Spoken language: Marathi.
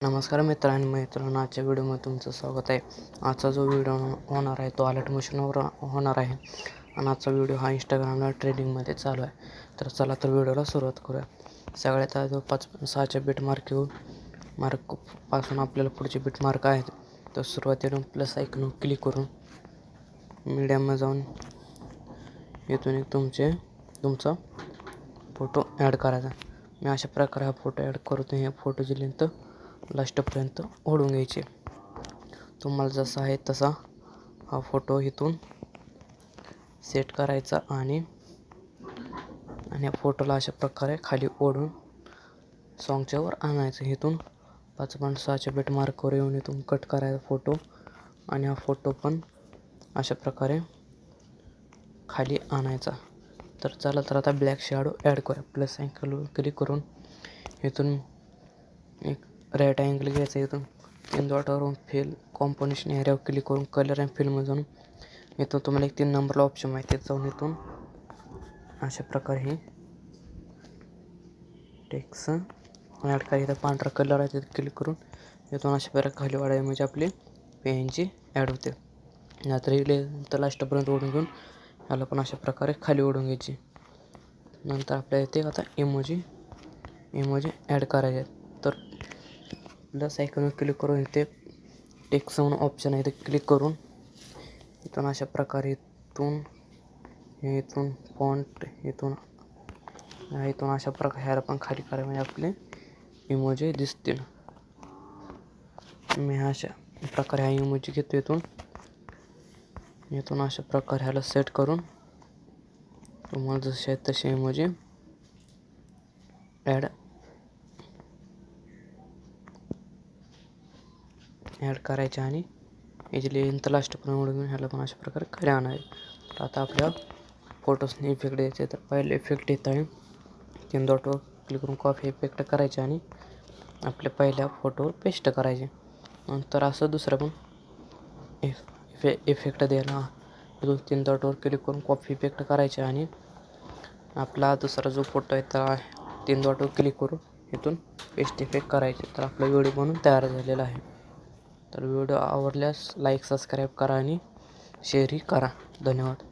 नमस्कार मित्रांनो, आजच्या व्हिडिओमध्ये तुमचं स्वागत आहे. आजचा जो व्हिडिओ होणार आहे तो अलर्ट मशीनवर होणार आहे आणि आजचा व्हिडिओ हा इंस्टाग्रामला ट्रेंडिंगमध्ये चालू आहे. तर चला तर व्हिडिओला सुरुवात करूया. सगळ्यात आधी 5-6च्या बीट मार्कपासून आपल्याला पुढचे बीट मार्क आहेत. तर सुरुवातीला प्लस आयकॉनवर क्लिक करून मीडियामध्ये जाऊन इथून एक तुमचा फोटो ॲड करायचा. मी अशा प्रकारे हा फोटो ॲड करतो. ह्या फोटोची लेंथ लास्टपर्यंत ओढून घ्यायची. तुम्हाला जसा आहे तसा हा फोटो इथून सेट करायचा आणि या फोटोला अशा प्रकारे खाली ओढून सॉन्गच्या वर आणायचं. इथून 5.6च्या बीट मार्कवर येऊन इथून कट करायचा फोटो आणि हा फोटो पण अशा प्रकारे खाली आणायचा. तर चला तर आता ब्लॅक शॅडो ॲड करूया. प्लस आयकॉनवर क्लिक करून इथून एक राईट अँगल घ्यायचा. इथून 3 डॉटवरून फिल कॉम्पोजिशन एरियावर क्लिक करून कलर अँड फिलमध्ये जाऊन इथून तुम्हाला एक 3 नंबरला ऑप्शन माहिती आहे. जाऊन इथून अशा प्रकारे हे टेक्स्ट ॲड करायचं. पांढरा कलर आहे तिथे क्लिक करून इथून अशा प्रकारे खाली वाढायला म्हणजे आपली पेनची ॲड होते. नंतर इकडे तर लास्टपर्यंत ओढून घेऊन ह्याला पण अशा प्रकारे खाली ओढून घ्यायची. नंतर आपल्याला इथे आता इमोजी ॲड करायचे आहेत. तर प्लस आयकॉनवर क्लिक करून इथे टेक्स्ट म्हणून ऑप्शन आहे ते क्लिक करून इथून अशा प्रकारे इथून फॉन्ट इथून अशा प्रकारे ह्याला पण खाली करायला म्हणजे आपले इमोजी दिसतील. मी अशा प्रकारे हा इमोजी घेतो. इथून अशा प्रकारे ह्याला सेट करून तुम्हाला जसे आहेत तसे इमोजी ॲड करायचे आणि याची लेंथ लास्टपर्यंत ओढून घेऊन ह्याला पण अशा प्रकारे खाली आणायचे. तर आता आपल्या फोटोजने इफेक्ट द्यायचे. तर पहिले इफेक्ट येत आहे 3 डॉटवर क्लिक करून कॉपी इफेक्ट करायचे आणि आपल्या पहिल्या फोटोवर पेस्ट करायचे. नंतर असं दुसरं पण इफेक्ट द्यायला 2-3 डॉटवर क्लिक करून कॉपी इफेक्ट करायचे आणि आपला दुसरा जो फोटो आहे त्या 3 डॉटवर क्लिक करून इथून पेस्ट इफेक्ट करायचे. तर आपला व्हिडिओ बनवून तयार झालेला आहे. तर व्हिडिओ आवडल्यास लाईक सबस्क्राईब करा आणि शेअरही करा. धन्यवाद.